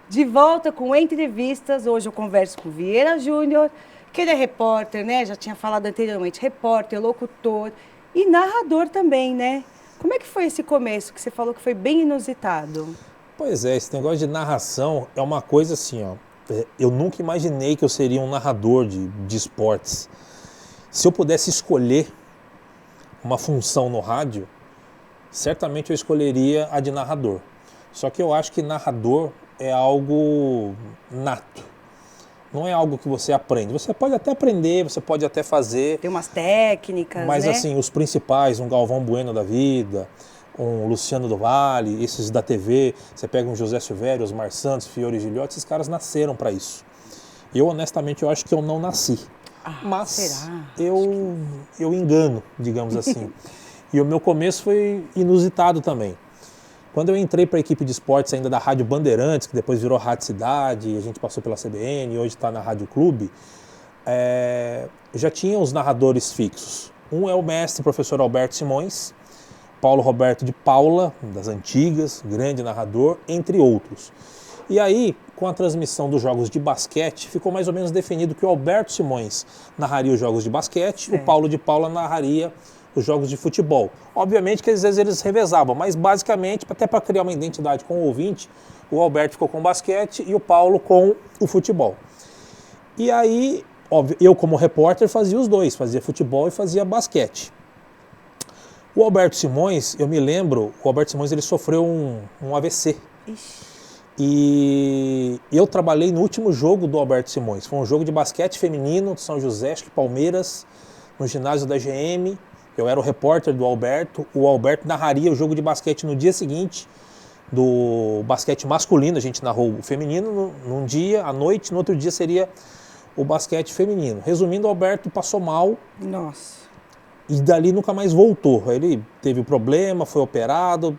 De volta com entrevistas, hoje eu converso com o Vieira Júnior, que ele é repórter, né? Já tinha falado anteriormente, repórter, locutor e narrador também, né? Como é que foi esse começo, que você falou que foi bem inusitado? Pois é, esse negócio de narração é uma coisa assim, ó. Eu nunca imaginei que eu seria um narrador de esportes. Se eu pudesse escolher uma função no rádio, certamente eu escolheria a de narrador. Só que eu acho que narrador é algo nato. Não é algo que você aprende. Você pode até aprender, você pode até fazer. Tem umas técnicas, mas né? assim, os principais, um Galvão Bueno da vida, um Luciano do Vale, esses da TV, você pega um José Silvério, Osmar Santos, Fiore Gilhote, esses caras nasceram para isso. Eu, honestamente, eu acho que eu não nasci. Mas será? eu engano, digamos assim. E o meu começo foi inusitado também. Quando eu entrei para a equipe de esportes ainda da Rádio Bandeirantes, que depois virou Rádio Cidade, a gente passou pela CBN e hoje está na Rádio Clube, já tinha os narradores fixos. Um é o mestre, professor Alberto Simões, Paulo Roberto de Paula, das antigas, grande narrador, entre outros. E aí, com a transmissão dos jogos de basquete, ficou mais ou menos definido que o Alberto Simões narraria os jogos de basquete, o Paulo de Paula narraria os jogos de futebol. Obviamente que às vezes eles revezavam, mas basicamente, até para criar uma identidade com o ouvinte, o Alberto ficou com o basquete e o Paulo com o futebol. E aí, óbvio, eu como repórter fazia os dois, fazia futebol e fazia basquete. O Alberto Simões, eu me lembro, o Alberto Simões ele sofreu um AVC. Ixi. E eu trabalhei no último jogo do Alberto Simões. Foi um jogo de basquete feminino de São José, acho que Palmeiras, no ginásio da GM. Eu era o repórter do Alberto. O Alberto narraria o jogo de basquete no dia seguinte, do basquete masculino. A gente narrou o feminino num dia, à noite, no outro dia seria o basquete feminino. Resumindo, o Alberto passou mal. Nossa. E dali nunca mais voltou. Ele teve problema, foi operado.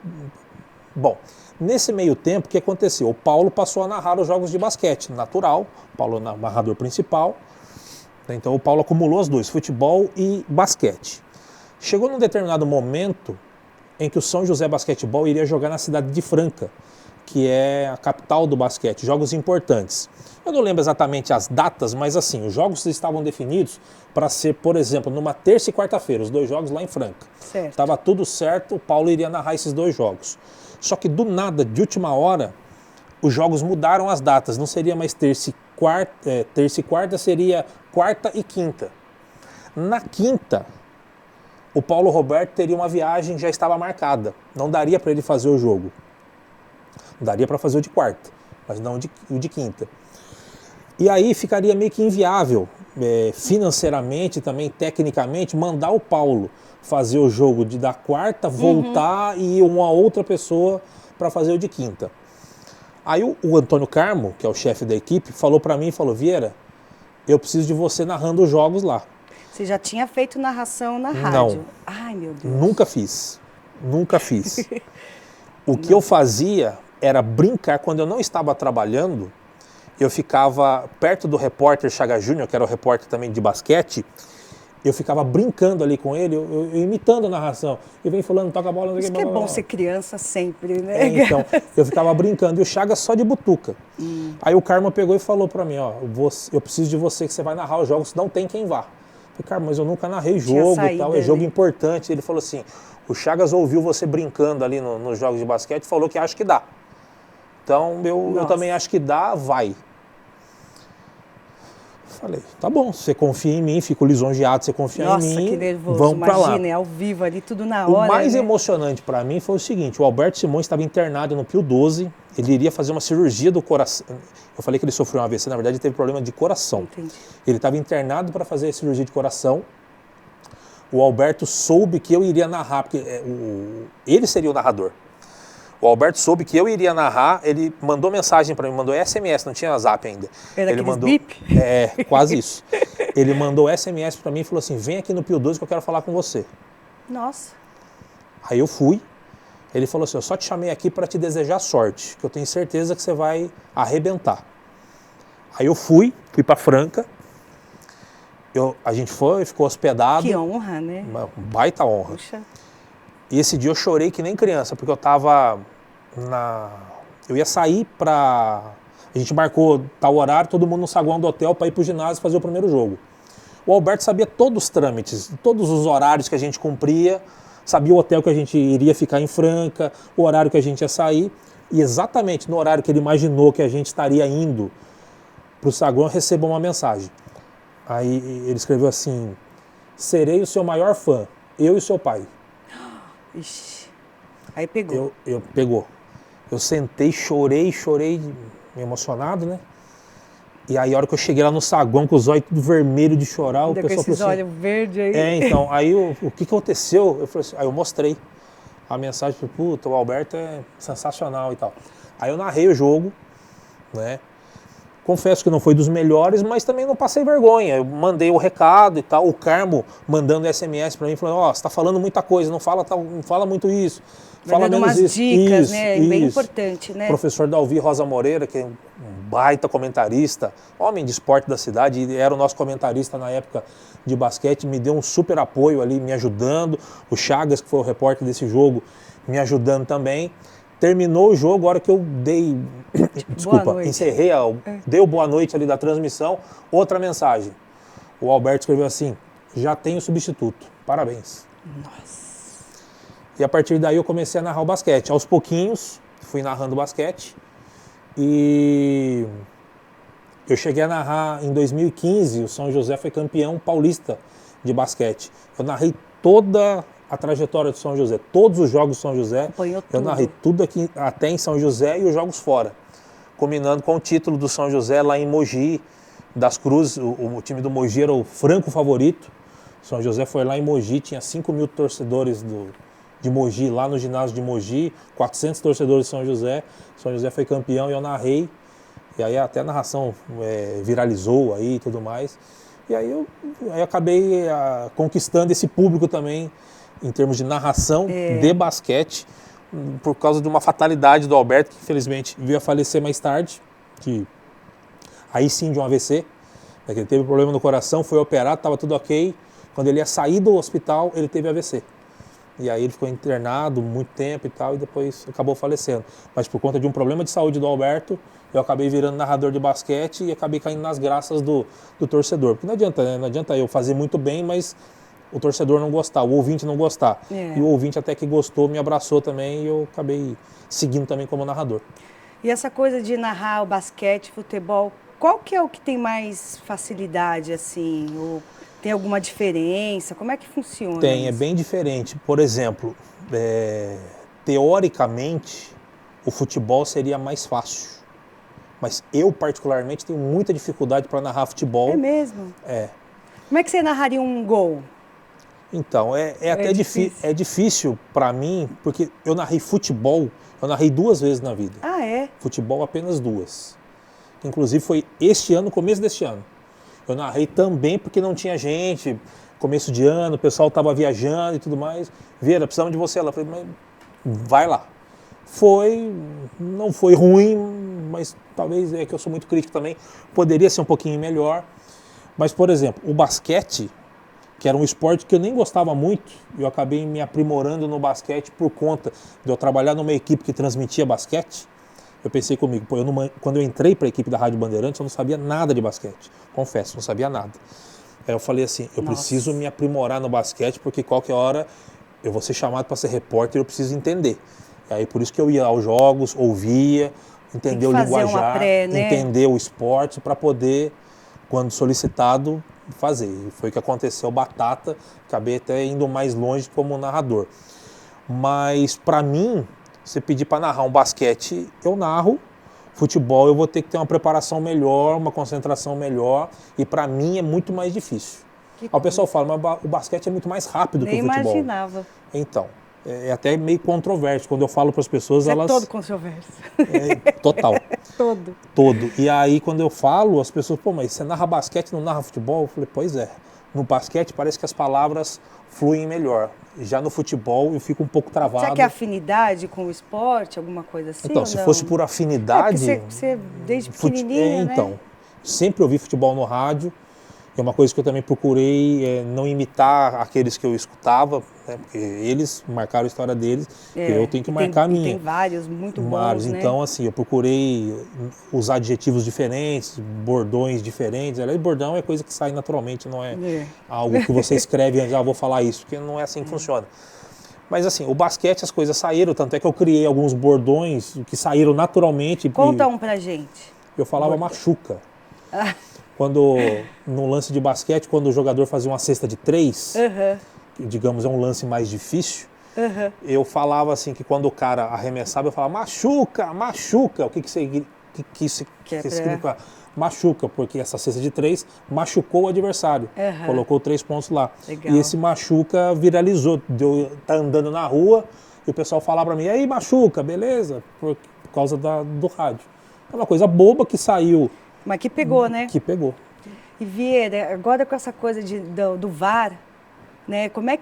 Bom, nesse meio tempo, o que aconteceu? O Paulo passou a narrar os jogos de basquete, natural. O Paulo é o narrador principal. Então o Paulo acumulou os dois, futebol e basquete. Chegou num determinado momento em que o São José Basquetebol iria jogar na cidade de Franca, que é a capital do basquete, jogos importantes. Eu não lembro exatamente as datas, mas assim, os jogos estavam definidos para ser, por exemplo, numa terça e quarta-feira, os dois jogos lá em Franca. Certo. Estava tudo certo, o Paulo iria narrar esses dois jogos. Só que do nada, de última hora, os jogos mudaram as datas, não seria mais terça e quarta, seria quarta e quinta. Na quinta, o Paulo Roberto teria uma viagem, já estava marcada, não daria para ele fazer o jogo. Daria para fazer o de quarta, mas não o de quinta. E aí ficaria meio que inviável, financeiramente também, tecnicamente, mandar o Paulo fazer o jogo da quarta, voltar e uma outra pessoa para fazer o de quinta. Aí o Antônio Carmo, que é o chefe da equipe, falou para mim, falou: Vieira, eu preciso de você narrando os jogos lá. Você já tinha feito narração na rádio? Não. Ai, meu Deus. Nunca fiz. O que eu fazia era brincar. Quando eu não estava trabalhando, eu ficava perto do repórter Chaga Júnior, que era o repórter também de basquete, eu ficava brincando ali com ele, eu imitando a narração. E vem falando, toca a bola, não sei o que. Isso que é bom ser criança sempre, né? Então, eu ficava brincando, e o Chaga só de butuca. Aí o Carmo pegou e falou pra mim, ó, eu preciso de você, que você vai narrar os jogos, não tem quem vá. Eu falei: cara, mas eu nunca narrei jogo e tal, é jogo importante. Ele falou assim: o Chagas ouviu você brincando ali nos jogos de basquete e falou que acha que dá. Então eu também acho que dá, vai. Falei, tá bom, você confia em mim, fico lisonjeado, você confia em mim, Nossa, que nervoso. vamos pra lá. Imagina, ao vivo ali, tudo na hora. O mais né? emocionante para mim foi o seguinte, o Alberto Simões estava internado no Pio 12, ele iria fazer uma cirurgia do coração. Eu falei que ele sofreu um AVC, na verdade ele teve problema de coração. Entendi. Ele estava internado para fazer a cirurgia de coração. O Alberto soube que eu iria narrar, porque ele seria o narrador. O Alberto soube que eu iria narrar, ele mandou mensagem para mim, mandou SMS, não tinha zap ainda. Era Ele aqueles mandou, bip? quase isso. Ele mandou SMS para mim e falou assim, vem aqui no Pio 12 que eu quero falar com você. Nossa. Aí eu fui, ele falou assim, eu só te chamei aqui para te desejar sorte, que eu tenho certeza que você vai arrebentar. Aí eu fui para Franca, a gente foi, ficou hospedado. Que honra, né? Uma baita honra. Puxa. E esse dia eu chorei que nem criança, porque eu tava eu ia sair pra... A gente marcou tal horário, todo mundo no saguão do hotel para ir pro ginásio fazer o primeiro jogo. O Alberto sabia todos os trâmites, todos os horários que a gente cumpria, sabia o hotel que a gente iria ficar em Franca, o horário que a gente ia sair, e exatamente no horário que ele imaginou que a gente estaria indo pro saguão, eu recebo uma mensagem. Aí ele escreveu assim, serei o seu maior fã, eu e seu pai. Ixi. Aí pegou. Pegou. Eu sentei, chorei, me emocionado, né? E aí a hora que eu cheguei lá no saguão, com os olhos tudo vermelho de chorar, Ainda o pessoal com esses falou assim... olhos verdes aí. Então, aí o que aconteceu? Eu falei assim, aí eu mostrei a mensagem, falei, puta, o Alberto é sensacional e tal. Aí eu narrei o jogo, né? Confesso que não foi dos melhores, mas também não passei vergonha. Eu mandei o recado e tal, o Carmo mandando SMS para mim, falando, ó, você tá falando muita coisa, não fala muito isso. Fala menos umas isso. dicas, isso, né? Isso. Bem importante, né? Professor Dalvi Rosa Moreira, que é um baita comentarista, homem de esporte da cidade, e era o nosso comentarista na época de basquete, me deu um super apoio ali, me ajudando. O Chagas, que foi o repórter desse jogo, me ajudando também. Terminou o jogo, a hora que eu dei, encerrei, dei o boa noite ali da transmissão, outra mensagem. O Alberto escreveu assim, já tenho substituto, parabéns. Nossa. E a partir daí eu comecei a narrar o basquete. Aos pouquinhos, fui narrando basquete e eu cheguei a narrar em 2015, o São José foi campeão paulista de basquete. Eu narrei toda a trajetória do São José, todos os jogos do São José, Acompanhou eu narrei tudo aqui, até em São José e os jogos fora, combinando com o título do São José lá em Mogi das Cruzes. O time do Mogi era o franco favorito. São José foi lá em Mogi, tinha 5 mil torcedores de Mogi, lá no ginásio de Mogi, 400 torcedores de São José. São José foi campeão e eu narrei, e aí até a narração viralizou aí e tudo mais. E aí eu acabei conquistando esse público também, em termos de narração de basquete, por causa de uma fatalidade do Alberto, que infelizmente veio a falecer mais tarde, que aí sim de um AVC, né, que ele teve problema no coração, foi operado, estava tudo ok. Quando ele ia sair do hospital, ele teve AVC. E aí ele ficou internado muito tempo e tal, e depois acabou falecendo. Mas por conta de um problema de saúde do Alberto, eu acabei virando narrador de basquete e acabei caindo nas graças do torcedor. Porque não adianta, né? Não adianta eu fazer muito bem, mas o torcedor não gostar, o ouvinte não gostar. E o ouvinte até que gostou, me abraçou também, e eu acabei seguindo também como narrador. E essa coisa de narrar o basquete, futebol, qual que é o que tem mais facilidade, assim? Ou tem alguma diferença? Como é que funciona? Tem, isso? é bem diferente. Por exemplo, teoricamente, o futebol seria mais fácil. Mas eu, particularmente, tenho muita dificuldade para narrar futebol. É mesmo? É. Como é que você narraria um gol? Então, é até difícil. É difícil para mim, porque eu narrei futebol, eu narrei 2 vezes na vida. Ah, é? Futebol apenas 2. Inclusive foi este ano, começo deste ano. Eu narrei também porque não tinha gente, começo de ano, o pessoal estava viajando e tudo mais. Vera, precisamos de você. Ela falou, mas vai lá. Não foi ruim, mas talvez é que eu sou muito crítico também, poderia ser um pouquinho melhor. Mas, por exemplo, o basquete, que era um esporte que eu nem gostava muito, eu acabei me aprimorando no basquete por conta de eu trabalhar numa equipe que transmitia basquete. Eu pensei comigo, quando eu entrei para a equipe da Rádio Bandeirantes, eu não sabia nada de basquete, confesso, não sabia nada. Aí eu falei assim, eu preciso me aprimorar no basquete, porque qualquer hora eu vou ser chamado para ser repórter e eu preciso entender. E aí por isso que eu ia aos jogos, ouvia, entender o linguajar, né? entender o esporte, para poder quando solicitado, fazer. E foi o que aconteceu, batata, acabei até indo mais longe como narrador. Mas para mim, se pedir para narrar um basquete, eu narro. Futebol eu vou ter que ter uma preparação melhor, uma concentração melhor, e para mim é muito mais difícil. Aí o pessoal fala, mas o basquete é muito mais rápido que o futebol. Nem imaginava. Então, é até meio controverso. Quando eu falo para as pessoas, Você elas... é todo controverso. Total. Todo. Todo. E aí, quando eu falo, as pessoas, pô, mas você narra basquete, não narra futebol? Eu falei, pois é. No basquete parece que as palavras fluem melhor. Já no futebol eu fico um pouco travado. Será que é afinidade com o esporte, alguma coisa assim? Então, ou se não? fosse por afinidade... Você desde pequenininha, né? Então, sempre ouvi futebol no rádio. É uma coisa que eu também procurei não imitar aqueles que eu escutava, né, porque eles marcaram a história deles, eu tenho que marcar a minha. Tem vários muito bons, né? Então, assim, eu procurei usar adjetivos diferentes, bordões diferentes. Aliás, bordão é coisa que sai naturalmente, não é algo que você escreve antes, vou falar isso, porque não é assim que funciona. Mas assim, o basquete as coisas saíram, tanto é que eu criei alguns bordões que saíram naturalmente. Conta um pra gente. Eu falava machuca. Quando, no lance de basquete, quando o jogador fazia uma cesta de 3, que, digamos, é um lance mais difícil, eu falava assim que quando o cara arremessava, eu falava machuca, machuca. O que isso significa? Machuca, porque essa cesta de 3 machucou o adversário, colocou 3 pontos lá. Legal. E esse machuca viralizou, tá andando na rua e o pessoal falava pra mim, e aí machuca, beleza? Por causa do rádio. É uma coisa boba que saiu. Mas que pegou, né? Que pegou. E Vieira, agora com essa coisa do VAR, né? Como é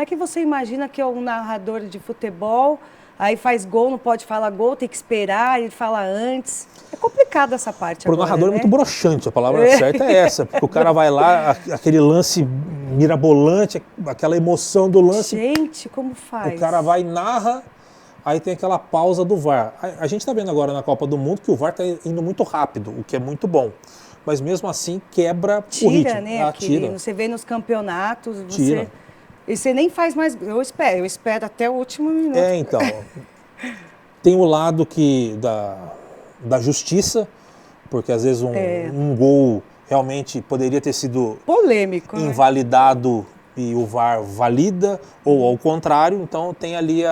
que você imagina que é um narrador de futebol, aí faz gol, não pode falar gol, tem que esperar, ele fala antes. É complicado essa parte agora, Pro narrador né? é muito broxante, a palavra certa é essa, porque o cara vai lá, aquele lance mirabolante, aquela emoção do lance. Gente, como faz? O cara vai e narra, aí tem aquela pausa do VAR. A gente está vendo agora na Copa do Mundo que o VAR está indo muito rápido, o que é muito bom. Mas mesmo assim quebra o ritmo. Né? Tira. Você vê nos campeonatos, Tira. E você nem faz mais. Eu espero até o último minuto. Então. Tem o lado da justiça, porque às vezes um gol realmente poderia ter sido polêmico, invalidado, né? E o VAR valida, ou ao contrário, então tem ali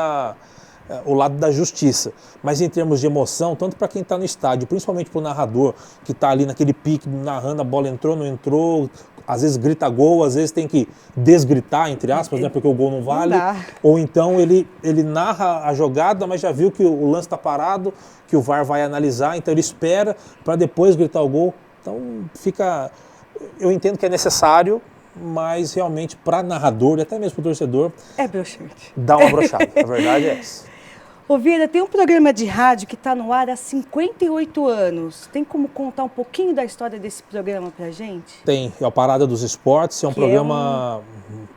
o lado da justiça. Mas em termos de emoção, tanto para quem está no estádio, principalmente para o narrador, que está ali naquele pique, narrando, a bola entrou, não entrou, às vezes grita gol, às vezes tem que desgritar, entre aspas, né, porque o gol não vale. Ou então ele narra a jogada, mas já viu que o lance está parado, que o VAR vai analisar, então ele espera para depois gritar o gol. Então fica... Eu entendo que é necessário, mas realmente para narrador e até mesmo para o torcedor... É broxante. Dá uma broxada, a verdade é essa. Ô Vieira, tem um programa de rádio que está no ar há 58 anos. Tem como contar um pouquinho da história desse programa pra gente? Tem, é a Parada dos Esportes, é um programa,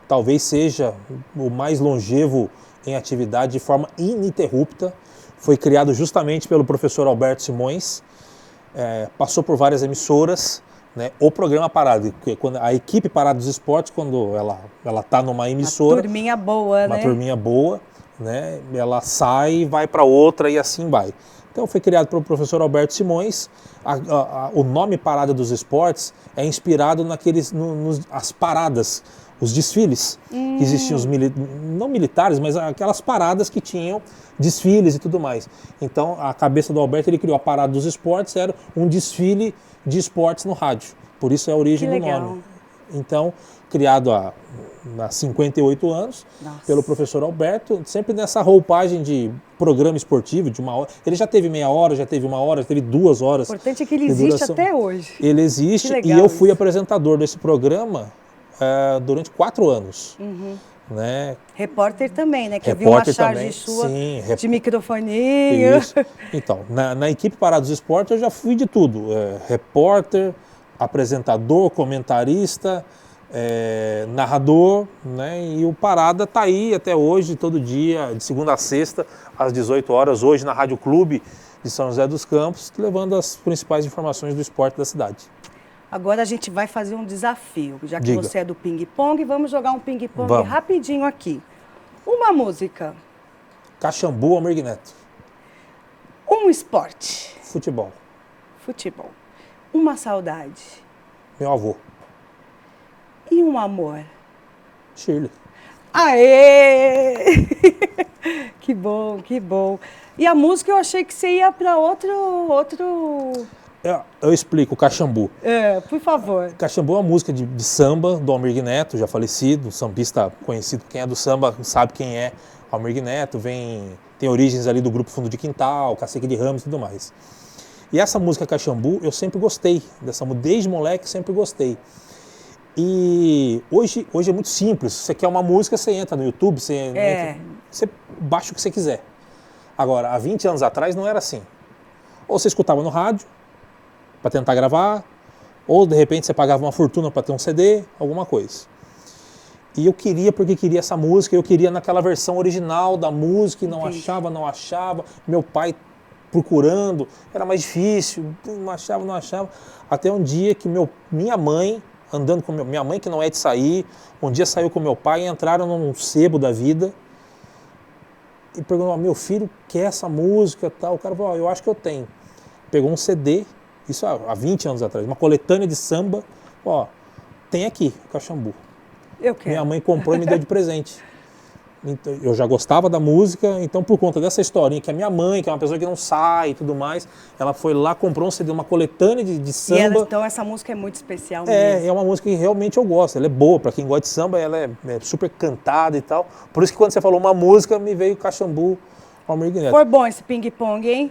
talvez seja o mais longevo em atividade de forma ininterrupta. Foi criado justamente pelo professor Alberto Simões, passou por várias emissoras, né? O programa Parada, quando a equipe Parada dos Esportes, quando ela está numa emissora... Uma turminha boa, né? Uma turminha boa. Né? Ela sai, vai para outra e assim vai. Então foi criado pelo professor Alberto Simões. O nome Parada dos Esportes é inspirado as paradas, os desfiles que existiam, não militares, mas aquelas paradas que tinham desfiles e tudo mais. Então a cabeça do Alberto, ele criou a Parada dos Esportes, era um desfile de esportes no rádio. Por isso é a origem do nome. Então, criado há 58 anos, pelo professor Alberto, sempre nessa roupagem de programa esportivo, de 1 hora. Ele já teve meia hora, já teve 1 hora, já teve 2 horas. O importante é que ele existe até hoje. Ele existe e eu fui apresentador desse programa durante 4 anos. Né? Repórter também, né? Que eu vi uma charge sua de microfoninho. Isso. Então, na equipe Parada dos Esportes eu já fui de tudo. Repórter, apresentador, comentarista, narrador, né? E o Parada está aí até hoje, todo dia, de segunda a sexta, às 18 horas, hoje na Rádio Clube de São José dos Campos, levando as principais informações do esporte da cidade. Agora a gente vai fazer um desafio, já que você é do ping-pong, vamos jogar um ping-pong rapidinho aqui. Uma música. Caxambu, Almir Neto. Um esporte. Futebol. Futebol. Uma saudade. Meu avô. E um amor? Shirley. Aê! Que bom, que bom. E a música eu achei que você ia para outro... Eu explico, Caxambu. Por favor. Caxambu é uma música de samba do Almir Neto, já falecido, sambista conhecido. Quem é do samba sabe quem é Almir Neto, tem origens ali do grupo Fundo de Quintal, Cacique de Ramos e tudo mais. E essa música Caxambu, eu sempre gostei dessa música, desde moleque sempre gostei. E hoje é muito simples, você quer uma música, você entra no YouTube, você baixa o que você quiser. Agora, há 20 anos atrás não era assim. Ou você escutava no rádio, para tentar gravar, ou de repente você pagava uma fortuna para ter um CD, alguma coisa. E eu queria, porque queria essa música, eu queria naquela versão original da música, e não achava. Meu pai procurando, era mais difícil, não achava. Até um dia que minha mãe, andando com minha mãe que não é de sair, um dia saiu com meu pai e entraram num sebo da vida e perguntou, meu filho quer essa música tal. O cara falou, eu acho que eu tenho. Pegou um CD, isso há 20 anos atrás, uma coletânea de samba, tem aqui, Caxambu. Eu quero. Minha mãe comprou e me deu de presente. Então, eu já gostava da música, então por conta dessa historinha, que a minha mãe, que é uma pessoa que não sai e tudo mais, ela foi lá, comprou um CD, uma coletânea de samba. Então essa música é muito especial mesmo. É uma música que realmente eu gosto, ela é boa, para quem gosta de samba, ela é super cantada e tal. Por isso que quando você falou uma música, me veio Caxambu, Almir Neto. Foi bom esse ping-pong, hein?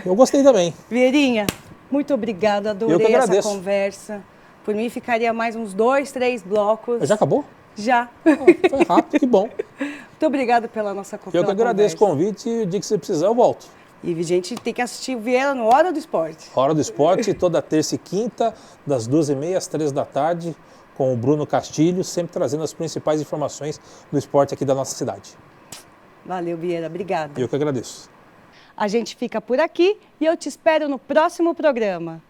Eu gostei também. Vieirinha, muito obrigada, adorei essa conversa. Por mim ficaria mais uns 2, 3 blocos. Já acabou? Já. Foi rápido, que bom. Muito obrigada pela nossa conversa. Eu que agradeço o convite e o dia que você precisar eu volto. E a gente tem que assistir o Vieira no Hora do Esporte. Hora do Esporte, toda terça e quinta, das 2h30 às 3 da tarde, com o Bruno Castilho, sempre trazendo as principais informações do esporte aqui da nossa cidade. Valeu, Vieira. Obrigada. Eu que agradeço. A gente fica por aqui e eu te espero no próximo programa.